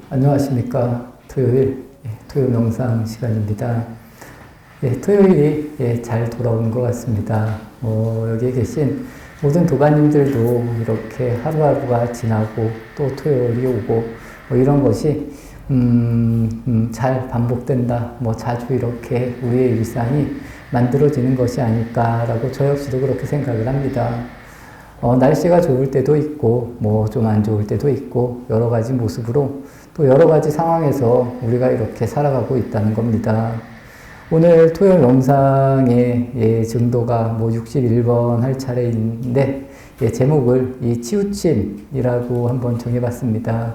안녕하십니까. 토요일, 토요 명상 시간입니다. 토요일이 잘 돌아온 것 같습니다. 여기에 계신 모든 도반님들도 이렇게 하루하루가 지나고 또 토요일이 오고 이런 것이 잘 반복된다. 자주 이렇게 우리의 일상이 만들어지는 것이 아닐까라고 저 역시도 그렇게 생각을 합니다. 날씨가 좋을 때도 있고, 좀 안 좋을 때도 있고, 여러 가지 모습으로 또 여러 가지 상황에서 우리가 이렇게 살아가고 있다는 겁니다. 오늘 토요 명상의 증도가 61번 할 차례인데, 제목을 이 치우침이라고 한번 정해봤습니다.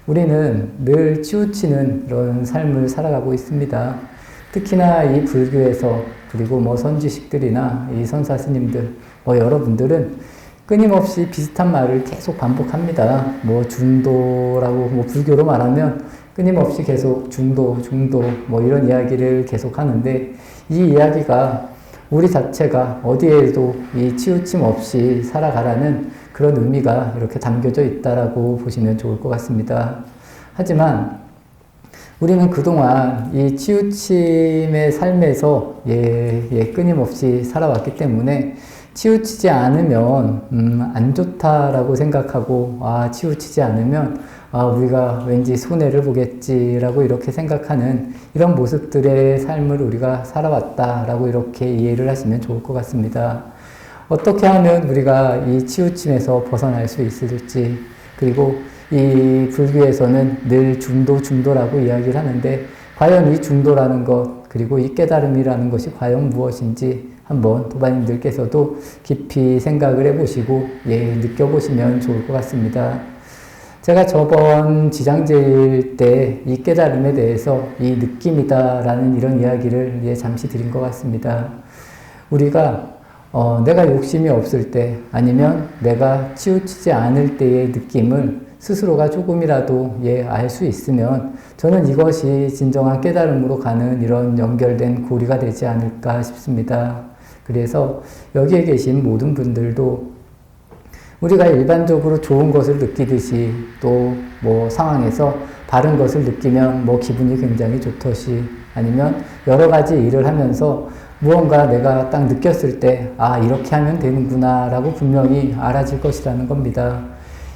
우리는 늘 치우치는 이런 삶을 살아가고 있습니다. 특히나 이 불교에서, 그리고 선지식들이나 이 선사 스님들, 여러분들은 끊임없이 비슷한 말을 계속 반복합니다. 중도라고, 불교로 말하면 끊임없이 계속 중도, 이런 이야기를 계속 하는데, 이 이야기가 우리 자체가 어디에도 이 치우침 없이 살아가라는 그런 의미가 이렇게 담겨져 있다라고 보시면 좋을 것 같습니다. 하지만 우리는 그동안 이 치우침의 삶에서 끊임없이 살아왔기 때문에 치우치지 않으면 안 좋다라고 생각하고, 치우치지 않으면 우리가 왠지 손해를 보겠지라고 이렇게 생각하는 이런 모습들의 삶을 우리가 살아왔다라고 이렇게 이해를 하시면 좋을 것 같습니다. 어떻게 하면 우리가 이 치우침에서 벗어날 수 있을지, 그리고 이 불교에서는 늘 중도라고 이야기를 하는데, 과연 이 중도라는 것, 그리고 이 깨달음이라는 것이 과연 무엇인지 한번 도반님들께서도 깊이 생각을 해보시고 느껴보시면 좋을 것 같습니다. 제가 저번 지장제일 때 이 깨달음에 대해서 이 느낌이다라는 이런 이야기를 잠시 드린 것 같습니다. 우리가 내가 욕심이 없을 때, 아니면 내가 치우치지 않을 때의 느낌을 스스로가 조금이라도 알 수 있으면 저는 이것이 진정한 깨달음으로 가는 이런 연결된 고리가 되지 않을까 싶습니다. 그래서 여기에 계신 모든 분들도 우리가 일반적으로 좋은 것을 느끼듯이 또 상황에서 바른 것을 느끼면 기분이 굉장히 좋듯이, 아니면 여러 가지 일을 하면서 무언가 내가 딱 느꼈을 때 이렇게 하면 되는구나 라고 분명히 알아질 것이라는 겁니다.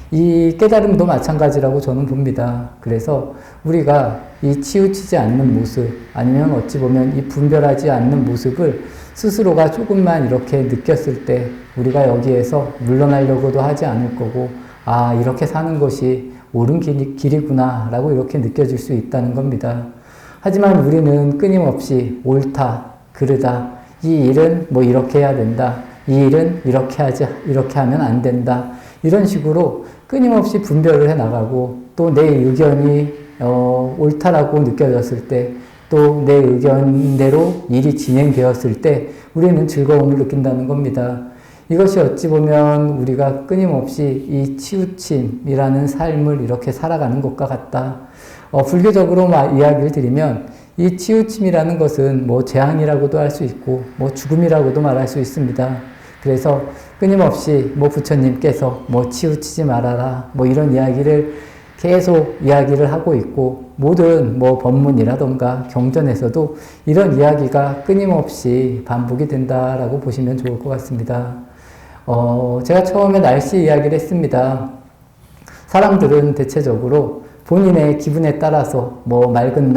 이 깨달음도 마찬가지라고 저는 봅니다. 그래서 우리가 이 치우치지 않는 모습, 아니면 어찌 보면 이 분별하지 않는 모습을 스스로가 조금만 이렇게 느꼈을 때 우리가 여기에서 물러나려고도 하지 않을 거고, 이렇게 사는 것이 옳은 길이구나 라고 이렇게 느껴질 수 있다는 겁니다. 하지만 우리는 끊임없이 옳다, 그르다, 이 일은 이렇게 해야 된다, 이 일은 이렇게 하면 안 된다, 이런 식으로 끊임없이 분별을 해나가고, 또 내 의견이 옳다라고 느껴졌을 때, 또 내 의견대로 일이 진행되었을 때 우리는 즐거움을 느낀다는 겁니다. 이것이 어찌 보면 우리가 끊임없이 이 치우침이라는 삶을 이렇게 살아가는 것과 같다. 불교적으로 이야기를 드리면 이 치우침이라는 것은 재앙이라고도 할 수 있고 죽음이라고도 말할 수 있습니다. 그래서 끊임없이 부처님께서 치우치지 말아라 이런 이야기를 계속 이야기를 하고 있고, 모든 법문이라던가 경전에서도 이런 이야기가 끊임없이 반복이 된다라고 보시면 좋을 것 같습니다. 제가 처음에 날씨 이야기를 했습니다. 사람들은 대체적으로 본인의 기분에 따라서 맑은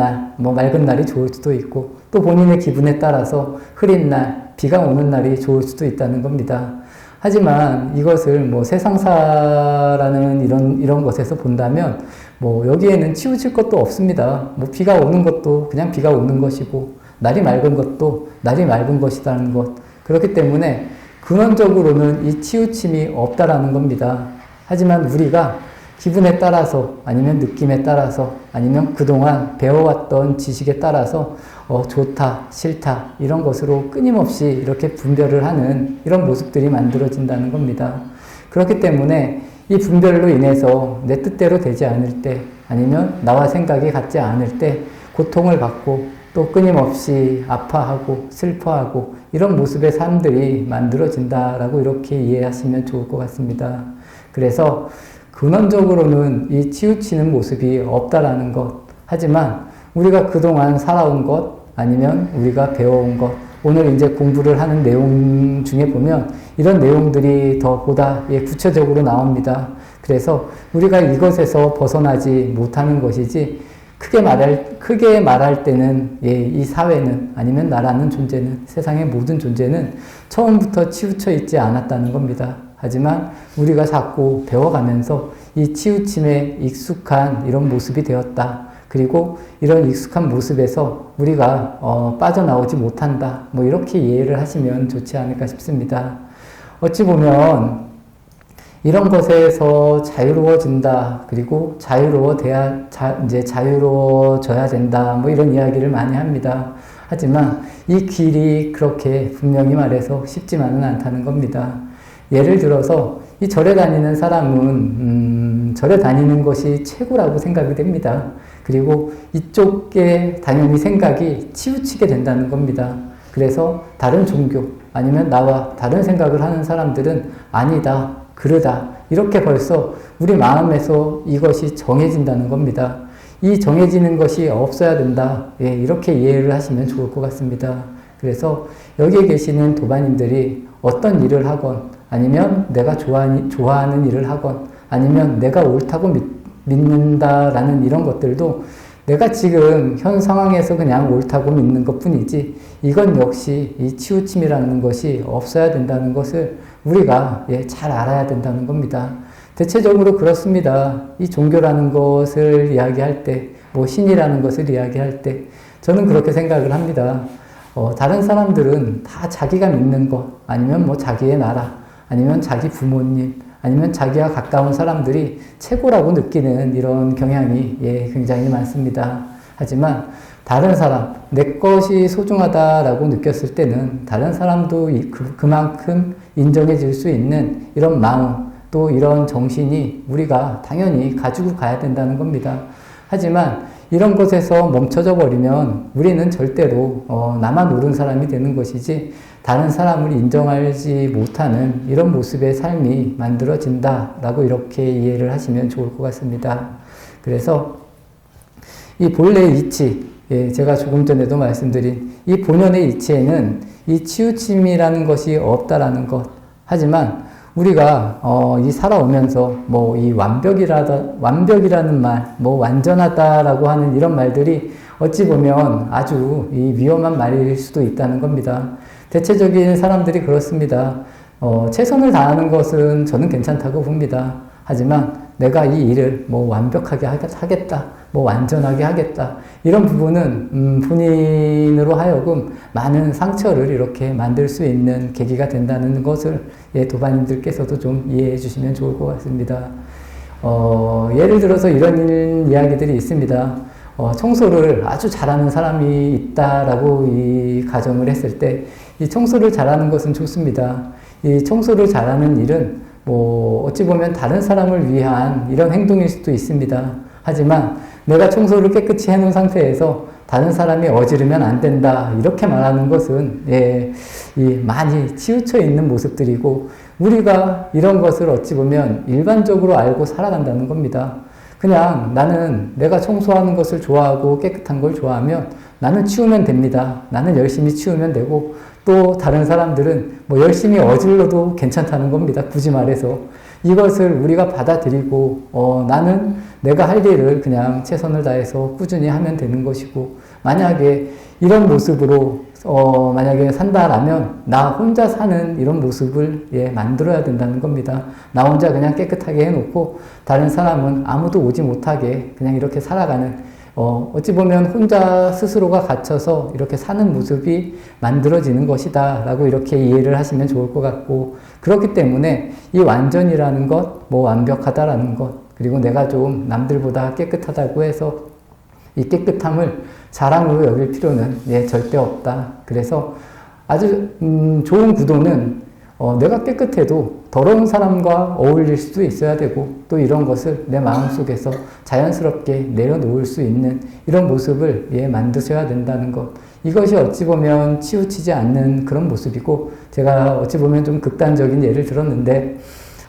날이 좋을 수도 있고, 또 본인의 기분에 따라서 흐린 날, 비가 오는 날이 좋을 수도 있다는 겁니다. 하지만 이것을 세상사라는 이런 것에서 본다면 여기에는 치우칠 것도 없습니다. 비가 오는 것도 그냥 비가 오는 것이고, 날이 맑은 것도 날이 맑은 것이라는 것. 그렇기 때문에 근원적으로는 이 치우침이 없다라는 겁니다. 하지만 우리가 기분에 따라서, 아니면 느낌에 따라서, 아니면 그동안 배워왔던 지식에 따라서 좋다, 싫다 이런 것으로 끊임없이 이렇게 분별을 하는 이런 모습들이 만들어진다는 겁니다. 그렇기 때문에 이 분별로 인해서 내 뜻대로 되지 않을 때, 아니면 나와 생각이 같지 않을 때 고통을 받고, 또 끊임없이 아파하고 슬퍼하고 이런 모습의 삶들이 만들어진다라고 이렇게 이해하시면 좋을 것 같습니다. 그래서 근원적으로는 이 치우치는 모습이 없다라는 것. 하지만 우리가 그동안 살아온 것, 아니면 우리가 배워온 것, 오늘 이제 공부를 하는 내용 중에 보면 이런 내용들이 더 보다 구체적으로 나옵니다. 그래서 우리가 이것에서 벗어나지 못하는 것이지, 크게 말할 때는 이 사회는, 아니면 나라는 존재는, 세상의 모든 존재는 처음부터 치우쳐 있지 않았다는 겁니다. 하지만 우리가 자꾸 배워가면서 이 치우침에 익숙한 이런 모습이 되었다. 그리고 이런 익숙한 모습에서 우리가 빠져나오지 못한다. 뭐 이렇게 이해를 하시면 좋지 않을까 싶습니다. 어찌 보면 이런 것에서 자유로워진다. 그리고 이제 자유로워져야 된다. 뭐 이런 이야기를 많이 합니다. 하지만 이 길이 그렇게 분명히 말해서 쉽지만은 않다는 겁니다. 예를 들어서 이 절에 다니는 사람은 절에 다니는 것이 최고라고 생각이 됩니다. 그리고 이쪽에 당연히 생각이 치우치게 된다는 겁니다. 그래서 다른 종교, 아니면 나와 다른 생각을 하는 사람들은 아니다, 그러다, 이렇게 벌써 우리 마음에서 이것이 정해진다는 겁니다. 이 정해지는 것이 없어야 된다. 이렇게 이해를 하시면 좋을 것 같습니다. 그래서 여기에 계시는 도반님들이 어떤 일을 하건, 아니면 내가 좋아하는 일을 하건, 아니면 내가 옳다고 믿는다라는 이런 것들도 내가 지금 현 상황에서 그냥 옳다고 믿는 것 뿐이지, 이건 역시 이 치우침이라는 것이 없어야 된다는 것을 우리가 잘 알아야 된다는 겁니다. 대체적으로 그렇습니다. 이 종교라는 것을 이야기할 때, 뭐 신이라는 것을 이야기할 때, 저는 그렇게 생각을 합니다. 다른 사람들은 다 자기가 믿는 것, 아니면 뭐 자기의 나라, 아니면 자기 부모님, 아니면 자기와 가까운 사람들이 최고라고 느끼는 이런 경향이 굉장히 많습니다. 하지만 다른 사람, 내 것이 소중하다라고 느꼈을 때는 다른 사람도 그만큼 인정해 줄 수 있는 이런 마음, 또 이런 정신이 우리가 당연히 가지고 가야 된다는 겁니다. 하지만 이런 것에서 멈춰져 버리면 우리는 절대로 나만 옳은 사람이 되는 것이지, 다른 사람을 인정하지 못하는 이런 모습의 삶이 만들어진다라고 이렇게 이해를 하시면 좋을 것 같습니다. 그래서 이 본래의 이치, 제가 조금 전에도 말씀드린 이 본연의 이치에는 이 치우침이라는 것이 없다라는 것. 하지만 우리가 이 살아오면서 뭐 이 완벽이라는 말, 뭐 완전하다라고 하는 이런 말들이 어찌 보면 아주 이 위험한 말일 수도 있다는 겁니다. 대체적인 사람들이 그렇습니다. 최선을 다하는 것은 저는 괜찮다고 봅니다. 하지만 내가 이 일을 뭐 완벽하게 하겠다, 뭐 완전하게 하겠다, 이런 부분은 본인으로 하여금 많은 상처를 이렇게 만들 수 있는 계기가 된다는 것을 도반님들께서도 좀 이해해 주시면 좋을 것 같습니다. 예를 들어서 이런 이야기들이 있습니다. 청소를 아주 잘하는 사람이 있다라고 이 가정을 했을 때, 이 청소를 잘하는 것은 좋습니다. 이 청소를 잘하는 일은 뭐 어찌 보면 다른 사람을 위한 이런 행동일 수도 있습니다. 하지만 내가 청소를 깨끗이 해놓은 상태에서 다른 사람이 어지르면 안 된다, 이렇게 말하는 것은 많이 치우쳐 있는 모습들이고, 우리가 이런 것을 어찌 보면 일반적으로 알고 살아간다는 겁니다. 그냥 나는 내가 청소하는 것을 좋아하고 깨끗한 걸 좋아하면 나는 치우면 됩니다. 나는 열심히 치우면 되고, 또 다른 사람들은 뭐 열심히 어질러도 괜찮다는 겁니다. 굳이 말해서. 이것을 우리가 받아들이고 나는 내가 할 일을 그냥 최선을 다해서 꾸준히 하면 되는 것이고, 만약에 이런 모습으로 만약에 산다라면 나 혼자 사는 이런 모습을 만들어야 된다는 겁니다. 나 혼자 그냥 깨끗하게 해놓고 다른 사람은 아무도 오지 못하게 그냥 이렇게 살아가는, 어찌 보면 혼자 스스로가 갇혀서 이렇게 사는 모습이 만들어지는 것이다 라고 이렇게 이해를 하시면 좋을 것 같고, 그렇기 때문에 이 완전이라는 것, 뭐 완벽하다라는 것, 그리고 내가 좀 남들보다 깨끗하다고 해서 이 깨끗함을 자랑으로 여길 필요는 절대 없다. 그래서 아주 좋은 구도는 내가 깨끗해도 더러운 사람과 어울릴 수도 있어야 되고, 또 이런 것을 내 마음속에서 자연스럽게 내려놓을 수 있는 이런 모습을 만드셔야 된다는 것. 이것이 어찌 보면 치우치지 않는 그런 모습이고, 제가 어찌 보면 좀 극단적인 예를 들었는데,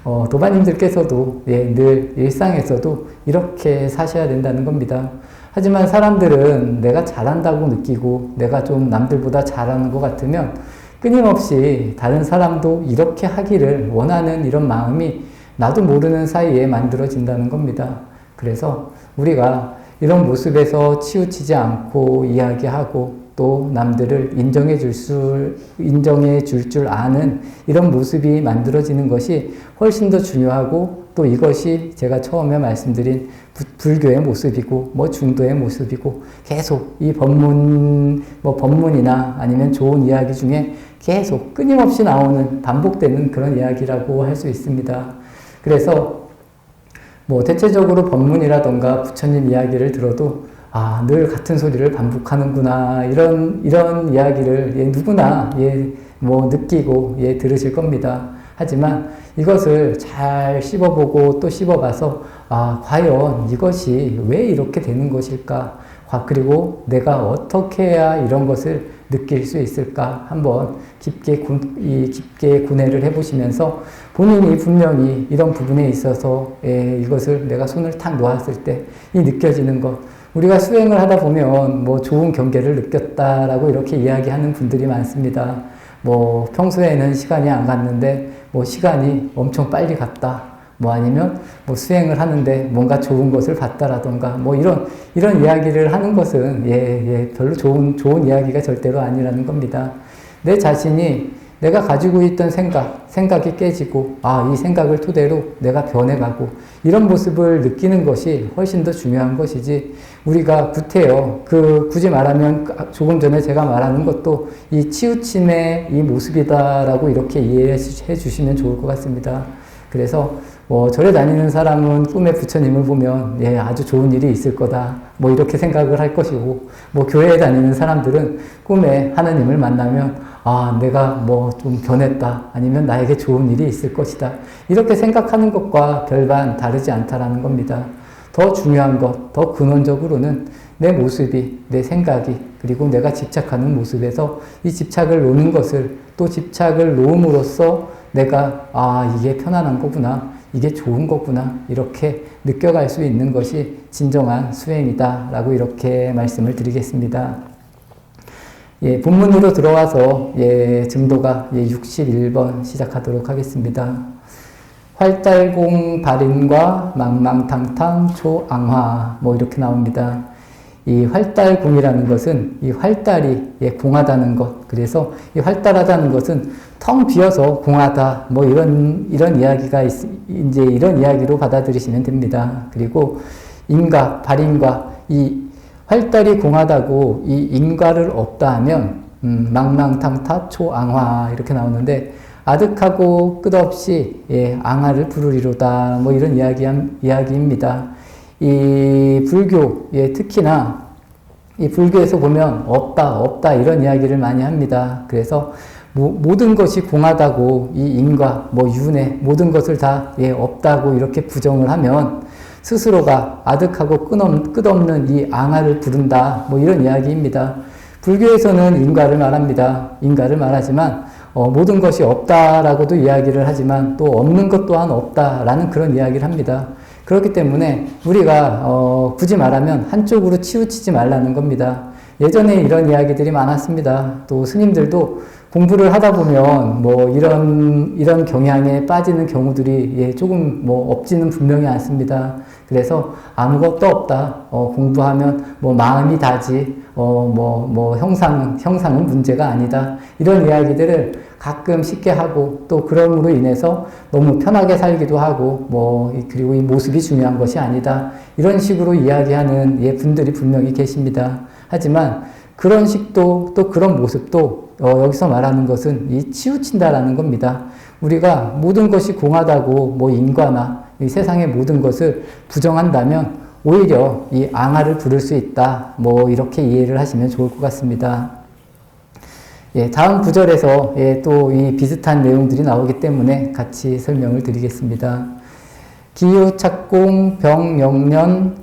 도반님들께서도 늘 일상에서도 이렇게 사셔야 된다는 겁니다. 하지만 사람들은 내가 잘한다고 느끼고 내가 좀 남들보다 잘하는 것 같으면 끊임없이 다른 사람도 이렇게 하기를 원하는 이런 마음이 나도 모르는 사이에 만들어진다는 겁니다. 그래서 우리가 이런 모습에서 치우치지 않고 이야기하고 또 남들을 인정해 줄 줄 아는 이런 모습이 만들어지는 것이 훨씬 더 중요하고 또 이것이 제가 처음에 말씀드린 불교의 모습이고 중도의 모습이고 계속 이 법문이나 아니면 좋은 이야기 중에 계속 끊임없이 나오는 반복되는 그런 이야기라고 할 수 있습니다. 그래서 대체적으로 법문이라던가 부처님 이야기를 들어도 늘 같은 소리를 반복하는구나 이런 이야기를 누구나 느끼고 들으실 겁니다. 하지만 이것을 잘 씹어보고 또 씹어봐서 과연 이것이 왜 이렇게 되는 것일까? 그리고 내가 어떻게 해야 이런 것을 느낄 수 있을까? 한번 깊게 고뇌를 해보시면서 본인이 분명히 이런 부분에 있어서 이것을 내가 손을 탁 놓았을 때 이 느껴지는 것, 우리가 수행을 하다 보면 좋은 경계를 느꼈다라고 이렇게 이야기하는 분들이 많습니다. 평소에는 시간이 안 갔는데 시간이 엄청 빨리 갔다. 아니면 수행을 하는데 뭔가 좋은 것을 봤다라던가 이런 이야기를 하는 것은 별로 좋은 이야기가 절대로 아니라는 겁니다. 내 자신이 내가 가지고 있던 생각이 깨지고 이 생각을 토대로 내가 변해가고 이런 모습을 느끼는 것이 훨씬 더 중요한 것이지 우리가 구태여 굳이 말하면 조금 전에 제가 말하는 것도 이 치우침의 이 모습이다라고 이렇게 이해해 주시면 좋을 것 같습니다. 그래서 절에 다니는 사람은 꿈에 부처님을 보면 아주 좋은 일이 있을 거다 이렇게 생각을 할 것이고 교회에 다니는 사람들은 꿈에 하느님을 만나면 내가 좀 변했다 아니면 나에게 좋은 일이 있을 것이다 이렇게 생각하는 것과 별반 다르지 않다라는 겁니다. 더 중요한 것, 더 근원적으로는 내 모습이, 내 생각이 그리고 내가 집착하는 모습에서 이 집착을 놓는 것을 또 집착을 놓음으로써 내가 이게 편안한 거구나 이게 좋은 거구나 이렇게 느껴갈 수 있는 것이 진정한 수행이다 라고 이렇게 말씀을 드리겠습니다. 본문으로 들어와서 증도가 61번 시작하도록 하겠습니다. 활달공 발인과 망망탕탕 초앙화 이렇게 나옵니다. 이 활달공이라는 것은 이 활달이 공하다는 것, 그래서 이 활달하다는 것은 텅 비어서 공하다 이런 이야기가 이제 이런 이야기로 받아들이시면 됩니다. 그리고 인과 발인과 이 활달이 공하다고 이 인과를 없다 하면 망망탕타 초앙화 이렇게 나오는데 아득하고 끝없이 앙화를 부르리로다 이런 이야기입니다. 이 불교 특히나 이 불교에서 보면 없다 이런 이야기를 많이 합니다. 그래서 모든 것이 공하다고 이 인과 윤회 모든 것을 다 없다고 이렇게 부정을 하면 스스로가 아득하고 끝없는 이 앙화를 부른다 이런 이야기입니다. 불교에서는 인과를 말합니다. 인과를 말하지만 모든 것이 없다라고도 이야기를 하지만 또 없는 것 또한 없다라는 그런 이야기를 합니다. 그렇기 때문에 우리가 굳이 말하면 한쪽으로 치우치지 말라는 겁니다. 예전에 이런 이야기들이 많았습니다. 또 스님들도 공부를 하다 보면 이런 경향에 빠지는 경우들이 조금 없지는 분명히 않습니다. 그래서 아무것도 없다. 공부하면 마음이 다지. 형상은 문제가 아니다. 이런 이야기들을 가끔 쉽게 하고 또 그럼으로 인해서 너무 편하게 살기도 하고 그리고 이 모습이 중요한 것이 아니다. 이런 식으로 이야기하는 분들이 분명히 계십니다. 하지만 그런 식도 또 그런 모습도 여기서 말하는 것은 이 치우친다라는 겁니다. 우리가 모든 것이 공하다고 인과나 이 세상의 모든 것을 부정한다면 오히려 이 앙화를 부를 수 있다. 이렇게 이해를 하시면 좋을 것 같습니다. 다음 구절에서 또 이 비슷한 내용들이 나오기 때문에 같이 설명을 드리겠습니다. 기유, 착공, 병, 영년,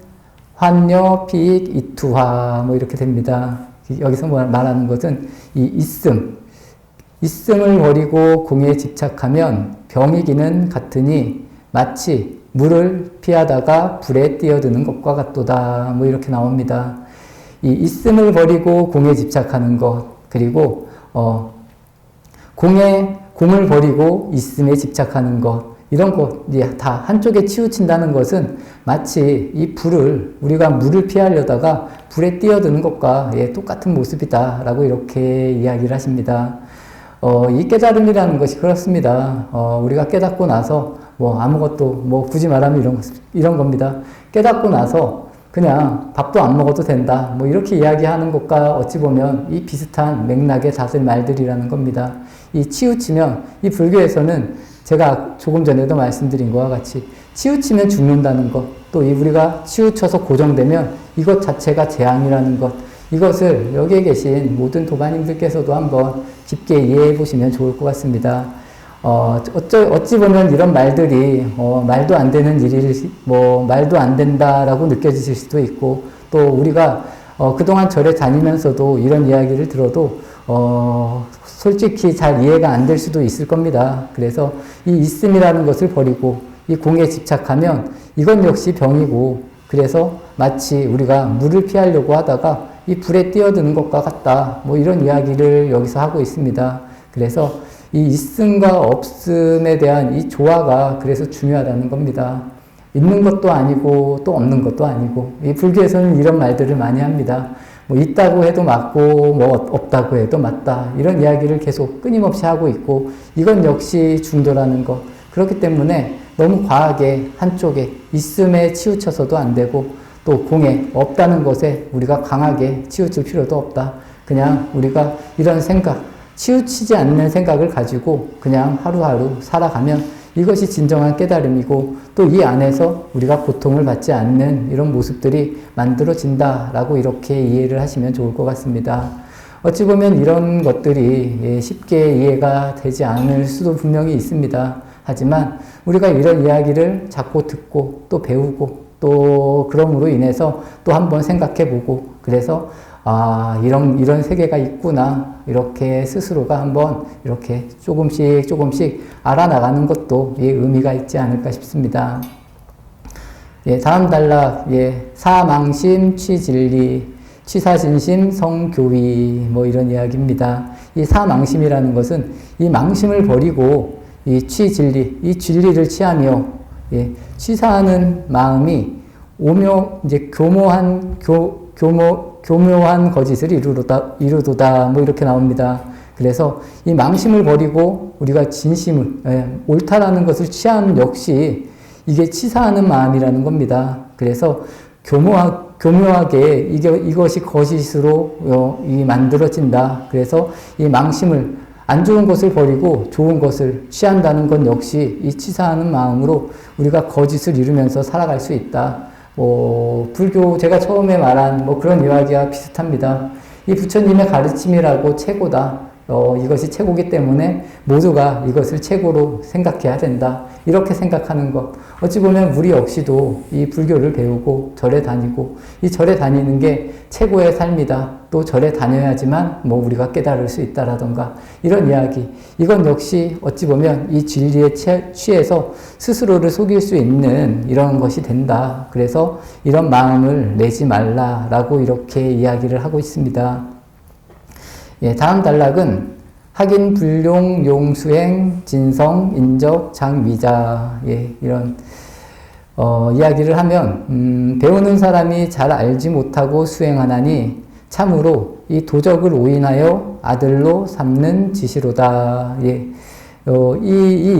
환여, 피익, 이투화 이렇게 됩니다. 여기서 말하는 것은 이 있음을 버리고 공에 집착하면 병이기는 같으니 마치 물을 피하다가 불에 뛰어드는 것과 같도다. 뭐 이렇게 나옵니다. 이 있음을 버리고 공에 집착하는 것, 그리고 공을 버리고 있음에 집착하는 것, 이런 것 다 한쪽에 치우친다는 것은 마치 이 우리가 물을 피하려다가 불에 뛰어드는 것과 똑같은 모습이다라고 이렇게 이야기를 하십니다. 이 깨달음이라는 것이 그렇습니다. 우리가 깨닫고 나서 아무것도 굳이 말하면 이런 겁니다. 깨닫고 나서 그냥 밥도 안 먹어도 된다. 이렇게 이야기하는 것과 어찌 보면 이 비슷한 맥락의 잣을 말들이라는 겁니다. 이 치우치면, 이 불교에서는 제가 조금 전에도 말씀드린 것과 같이 치우치면 죽는다는 것, 또 우리가 치우쳐서 고정되면 이것 자체가 재앙이라는 것, 이것을 여기에 계신 모든 도반님들께서도 한번 깊게 이해해 보시면 좋을 것 같습니다. 어찌 보면 이런 말들이, 말도 안 되는 일이, 말도 안 된다라고 느껴지실 수도 있고, 또 우리가, 그동안 절에 다니면서도 이런 이야기를 들어도, 솔직히 잘 이해가 안 될 수도 있을 겁니다. 그래서 이 있음이라는 것을 버리고 이 공에 집착하면 이건 역시 병이고, 그래서 마치 우리가 물을 피하려고 하다가 이 불에 뛰어드는 것과 같다. 이런 이야기를 여기서 하고 있습니다. 그래서 이 있음과 없음에 대한 이 조화가 그래서 중요하다는 겁니다. 있는 것도 아니고 또 없는 것도 아니고, 이 불교에서는 이런 말들을 많이 합니다. 있다고 해도 맞고 없다고 해도 맞다, 이런 이야기를 계속 끊임없이 하고 있고, 이건 역시 중도라는 것. 그렇기 때문에 너무 과하게 한쪽에 있음에 치우쳐서도 안 되고, 또 공에 없다는 것에 우리가 강하게 치우칠 필요도 없다. 그냥 우리가 이런 생각, 치우치지 않는 생각을 가지고 그냥 하루하루 살아가면 이것이 진정한 깨달음이고, 또 이 안에서 우리가 고통을 받지 않는 이런 모습들이 만들어진다라고 이렇게 이해를 하시면 좋을 것 같습니다. 어찌 보면 이런 것들이 쉽게 이해가 되지 않을 수도 분명히 있습니다. 하지만 우리가 이런 이야기를 자꾸 듣고 또 배우고 또 그럼으로 인해서 또 한번 생각해보고, 그래서 이런 세계가 있구나, 이렇게 스스로가 한번 이렇게 조금씩 알아나가는 것도 의미가 있지 않을까 싶습니다. 다음 단락, 사망심, 취진리, 취사진심, 성교위, 이런 이야기입니다. 이 사망심이라는 것은 이 망심을 버리고 이 취진리, 이 진리를 취하며, 취사하는 마음이 교묘한 거짓을 이루도다, 이렇게 나옵니다. 그래서 이 망심을 버리고 우리가 진심을, 옳다라는 것을 취하는 역시 이게 치사하는 마음이라는 겁니다. 그래서 교묘하게 이것이 거짓으로 만들어진다. 그래서 이 망심을, 안 좋은 것을 버리고 좋은 것을 취한다는 건 역시 이 치사하는 마음으로 우리가 거짓을 이루면서 살아갈 수 있다. 불교, 제가 처음에 말한 그런 이야기와 비슷합니다. 이 부처님의 가르침이라고 최고다. 이것이 최고기 때문에 모두가 이것을 최고로 생각해야 된다. 이렇게 생각하는 것. 어찌 보면 우리 역시도 이 불교를 배우고 절에 다니고, 이 절에 다니는 게 최고의 삶이다. 또 절에 다녀야지만 우리가 깨달을 수 있다라던가, 이런 이야기. 이건 역시 어찌 보면 이 진리에 취해서 스스로를 속일 수 있는 이런 것이 된다. 그래서 이런 마음을 내지 말라라고 이렇게 이야기를 하고 있습니다. 다음 단락은 학인, 불용, 용수행, 진성, 인적, 장위자, 이런 이야기를 하면, 배우는 사람이 잘 알지 못하고 수행하나니 참으로 이 도적을 오인하여 아들로 삼는 지시로다. 이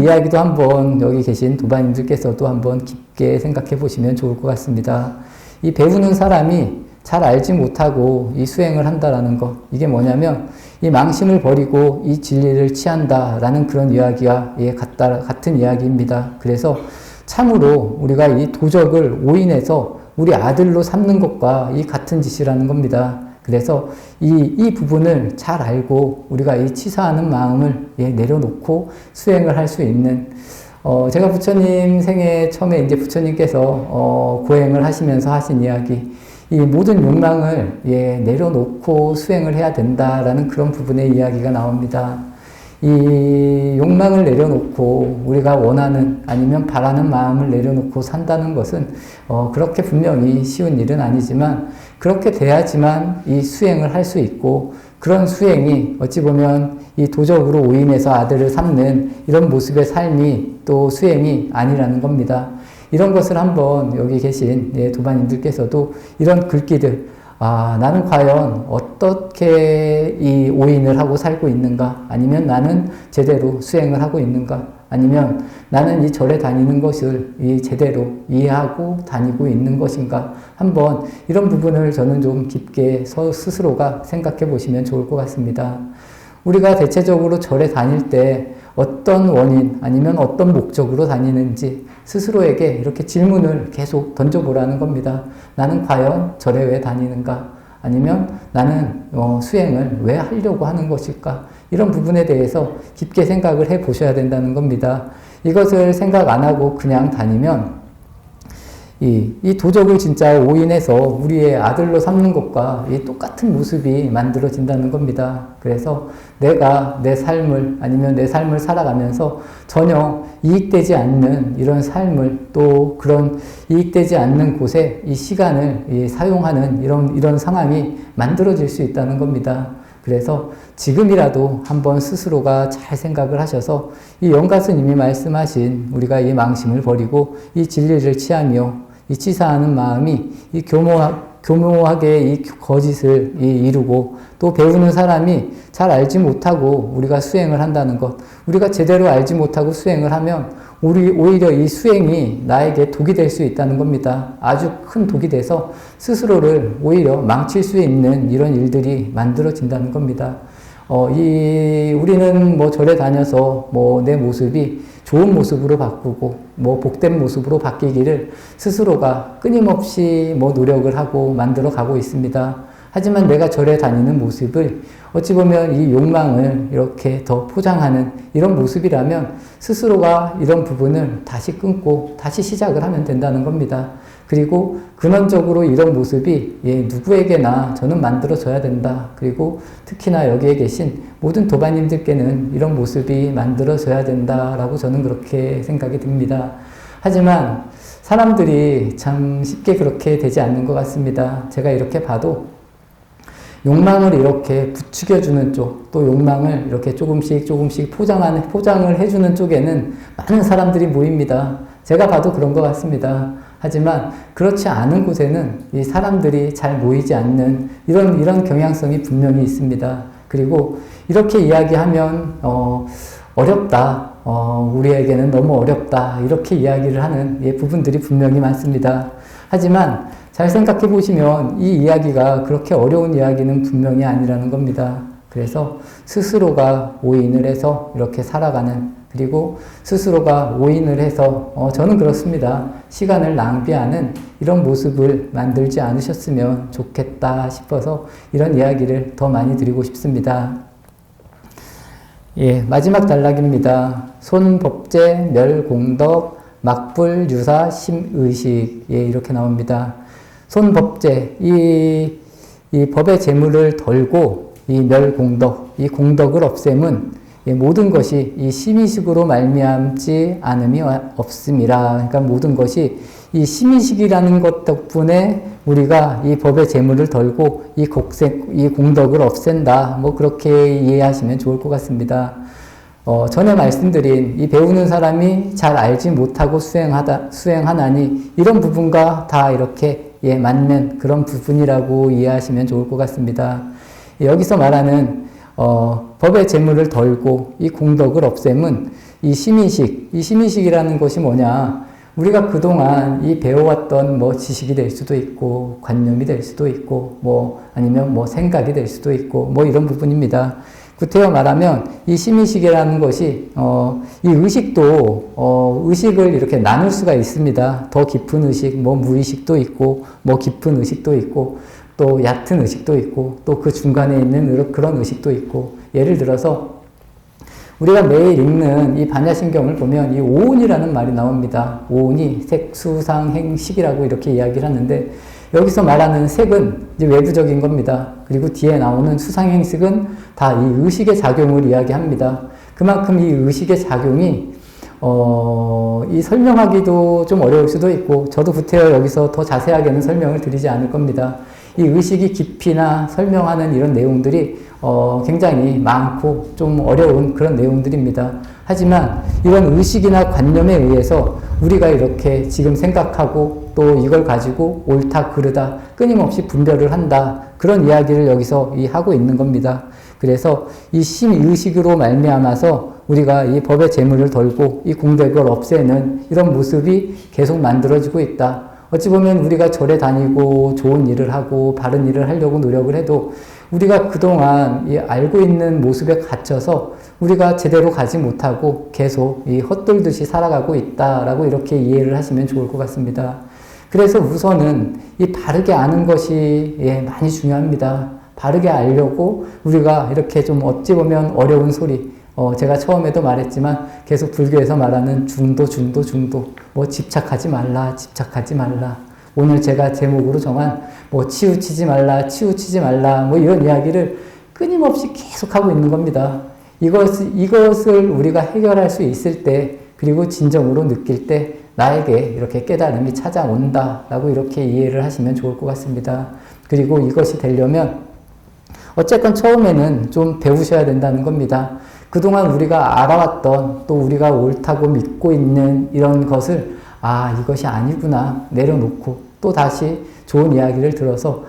이야기도 한번 여기 계신 도반님들께서도 한번 깊게 생각해 보시면 좋을 것 같습니다. 이 배우는 사람이 잘 알지 못하고 이 수행을 한다라는 것, 이게 뭐냐면 이 망심을 버리고 이 진리를 취한다라는 그런 이야기와 같은 이야기입니다. 그래서 참으로 우리가 이 도적을 오인해서 우리 아들로 삼는 것과 이 같은 짓이라는 겁니다. 그래서 이 부분을 잘 알고 우리가 이 치사하는 마음을 내려놓고 수행을 할 수 있는, 제가 부처님 생애 처음에 이제 부처님께서 고행을 하시면서 하신 이야기, 이 모든 욕망을 내려놓고 수행을 해야 된다라는 그런 부분의 이야기가 나옵니다. 이 욕망을 내려놓고 우리가 원하는 아니면 바라는 마음을 내려놓고 산다는 것은 그렇게 분명히 쉬운 일은 아니지만 그렇게 돼야지만 이 수행을 할 수 있고 그런 수행이 어찌 보면 이 도적으로 오인해서 아들을 삼는 이런 모습의 삶이 또 수행이 아니라는 겁니다. 이런 것을 한번 여기 계신 도반님들께서도 이런 글귀들 나는 과연 어떻게 이 오인을 하고 살고 있는가? 아니면 나는 제대로 수행을 하고 있는가? 아니면 나는 이 절에 다니는 것을 제대로 이해하고 다니고 있는 것인가? 한번 이런 부분을 저는 좀 깊게 스스로가 생각해 보시면 좋을 것 같습니다. 우리가 대체적으로 절에 다닐 때 어떤 원인 아니면 어떤 목적으로 다니는지 스스로에게 이렇게 질문을 계속 던져보라는 겁니다. 나는 과연 절에 왜 다니는가? 아니면 나는 수행을 왜 하려고 하는 것일까? 이런 부분에 대해서 깊게 생각을 해 보셔야 된다는 겁니다. 이것을 생각 안 하고 그냥 다니면 이 도적을 진짜 오인해서 우리의 아들로 삼는 것과 이 똑같은 모습이 만들어진다는 겁니다. 그래서 내가 내 삶을 아니면 내 삶을 살아가면서 전혀 이익되지 않는 이런 삶을 또 그런 이익되지 않는 곳에 이 시간을 사용하는 이런 상황이 만들어질 수 있다는 겁니다. 그래서 지금이라도 한번 스스로가 잘 생각을 하셔서 이 영가스님이 말씀하신 우리가 이 망심을 버리고 이 진리를 취하며 이 치사하는 마음이 이 교묘하게 이 거짓을 이루고 또 배우는 사람이 잘 알지 못하고 우리가 수행을 한다는 것, 우리가 제대로 알지 못하고 수행을 하면 오히려 이 수행이 나에게 독이 될 수 있다는 겁니다. 아주 큰 독이 돼서 스스로를 오히려 망칠 수 있는 이런 일들이 만들어진다는 겁니다. 우리는 뭐 절에 다녀서 내 모습이 좋은 모습으로 바꾸고 복된 모습으로 바뀌기를 스스로가 끊임없이 노력을 하고 만들어 가고 있습니다. 하지만 내가 절에 다니는 모습을 어찌 보면 이 욕망을 이렇게 더 포장하는 이런 모습이라면 스스로가 이런 부분을 다시 끊고 다시 시작을 하면 된다는 겁니다. 그리고 근원적으로 이런 모습이 누구에게나 저는 만들어져야 된다. 그리고 특히나 여기에 계신 모든 도반님들께는 이런 모습이 만들어져야 된다라고 저는 그렇게 생각이 듭니다. 하지만 사람들이 참 쉽게 그렇게 되지 않는 것 같습니다. 제가 이렇게 봐도 욕망을 이렇게 부추겨주는 쪽, 또 욕망을 이렇게 조금씩 포장을 해주는 쪽에는 많은 사람들이 모입니다. 제가 봐도 그런 것 같습니다. 하지만 그렇지 않은 곳에는 이 사람들이 잘 모이지 않는 이런 경향성이 분명히 있습니다. 그리고 이렇게 이야기하면 어렵다, 우리에게는 너무 어렵다 이렇게 이야기를 하는 부분들이 분명히 많습니다. 하지만 잘 생각해 보시면 이 이야기가 그렇게 어려운 이야기는 분명히 아니라는 겁니다. 그래서 스스로가 오인을 해서 이렇게 살아가는, 그리고 스스로가 오인을 해서 저는 그렇습니다. 시간을 낭비하는 이런 모습을 만들지 않으셨으면 좋겠다 싶어서 이런 이야기를 더 많이 드리고 싶습니다. 마지막 단락입니다. 손법제, 멸공덕, 막불, 유사, 심의식. 이렇게 나옵니다. 손법제, 이 법의 재물을 덜고 이 멸공덕, 이 공덕을 없앰은 모든 것이 이 심의식으로 말미암지 않음이 없음이라. 그러니까 모든 것이 이 심의식이라는 것 덕분에 우리가 이 법의 재물을 덜고 이 공덕을 없앤다. 그렇게 이해하시면 좋을 것 같습니다. 전에 말씀드린 이 배우는 사람이 잘 알지 못하고 수행하나니 이런 부분과 다 이렇게 맞는 그런 부분이라고 이해하시면 좋을 것 같습니다. 여기서 말하는 법의 재물을 덜고 이 공덕을 없앰은 이 심의식이라는 것이 뭐냐? 우리가 그동안 이 배워왔던 지식이 될 수도 있고 관념이 될 수도 있고 아니면 생각이 될 수도 있고 이런 부분입니다. 구태여 말하면 이 심의식이라는 것이 이 의식도 의식을 이렇게 나눌 수가 있습니다. 더 깊은 의식, 무의식도 있고 깊은 의식도 있고 또 얕은 의식도 있고 또 그 중간에 있는 그런 의식도 있고, 예를 들어서 우리가 매일 읽는 이 반야신경을 보면 이 오온이라는 말이 나옵니다. 오온이 색, 수, 상, 행, 식이라고 이렇게 이야기를 하는데 여기서 말하는 색은 이제 외부적인 겁니다. 그리고 뒤에 나오는 수상행식은 다 이 의식의 작용을 이야기합니다. 그만큼 이 의식의 작용이 이 설명하기도 좀 어려울 수도 있고, 저도 구태여 여기서 더 자세하게는 설명을 드리지 않을 겁니다. 이 의식이 깊이나 설명하는 이런 내용들이 굉장히 많고 좀 어려운 그런 내용들입니다. 하지만 이런 의식이나 관념에 의해서 우리가 이렇게 지금 생각하고 또 이걸 가지고 옳다 그르다 끊임없이 분별을 한다, 그런 이야기를 여기서 하고 있는 겁니다. 그래서 이 심의식으로 말미암아서 우리가 이 법의 재물을 덜고 이 공덕을 없애는 이런 모습이 계속 만들어지고 있다. 어찌 보면 우리가 절에 다니고 좋은 일을 하고 바른 일을 하려고 노력을 해도 우리가 그동안 이 알고 있는 모습에 갇혀서 우리가 제대로 가지 못하고 계속 이 헛돌듯이 살아가고 있다라고 이렇게 이해를 하시면 좋을 것 같습니다. 그래서 우선은 이 바르게 아는 것이 많이 중요합니다. 바르게 알려고 우리가 이렇게 좀 어찌 보면 어려운 소리, 제가 처음에도 말했지만 계속 불교에서 말하는 중도, 뭐 집착하지 말라, 집착하지 말라. 오늘 제가 제목으로 정한 뭐 치우치지 말라, 뭐 이런 이야기를 끊임없이 계속하고 있는 겁니다. 이것을 우리가 해결할 수 있을 때, 그리고 진정으로 느낄 때 나에게 이렇게 깨달음이 찾아온다라고 이렇게 이해를 하시면 좋을 것 같습니다. 그리고 이것이 되려면 어쨌건 처음에는 좀 배우셔야 된다는 겁니다. 그동안 우리가 알아왔던, 또 우리가 옳다고 믿고 있는 이런 것을 이것이 아니구나 내려놓고 또 다시 좋은 이야기를 들어서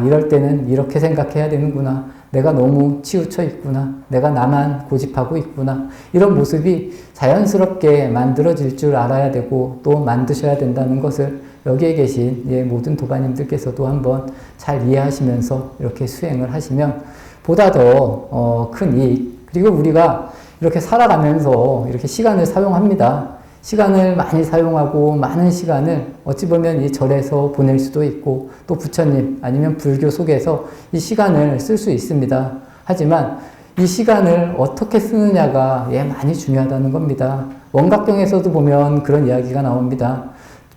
이럴 때는 이렇게 생각해야 되는구나, 내가 너무 치우쳐 있구나, 내가 나만 고집하고 있구나, 이런 모습이 자연스럽게 만들어질 줄 알아야 되고 또 만드셔야 된다는 것을 여기에 계신 모든 도반님들께서도 한번 잘 이해하시면서 이렇게 수행을 하시면 보다 더 큰 이익, 그리고 우리가 이렇게 살아가면서 이렇게 시간을 사용합니다. 시간을 많이 사용하고 많은 시간을 어찌 보면 이 절에서 보낼 수도 있고 또 부처님 아니면 불교 속에서 이 시간을 쓸 수 있습니다. 하지만 이 시간을 어떻게 쓰느냐가 많이 중요하다는 겁니다. 원각경에서도 보면 그런 이야기가 나옵니다.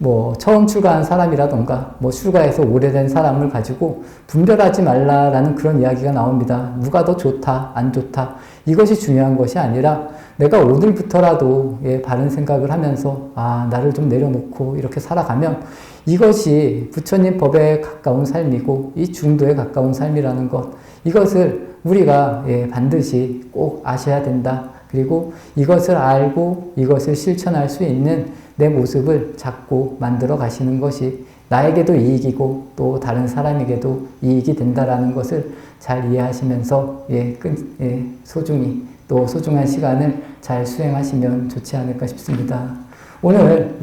뭐 처음 출가한 사람이라던가 뭐 출가해서 오래된 사람을 가지고 분별하지 말라라는 그런 이야기가 나옵니다. 누가 더 좋다 안 좋다, 이것이 중요한 것이 아니라 내가 오늘부터라도 바른 생각을 하면서 나를 좀 내려놓고 이렇게 살아가면 이것이 부처님 법에 가까운 삶이고 이 중도에 가까운 삶이라는 것, 이것을 우리가 반드시 꼭 아셔야 된다. 그리고 이것을 알고 이것을 실천할 수 있는 내 모습을 자꾸 만들어 가시는 것이 나에게도 이익이고 또 다른 사람에게도 이익이 된다라는 것을 잘 이해하시면서 소중히 또 소중한 시간을 잘 수행하시면 좋지 않을까 싶습니다. 오늘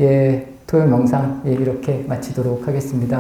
토요 명상 이렇게 마치도록 하겠습니다.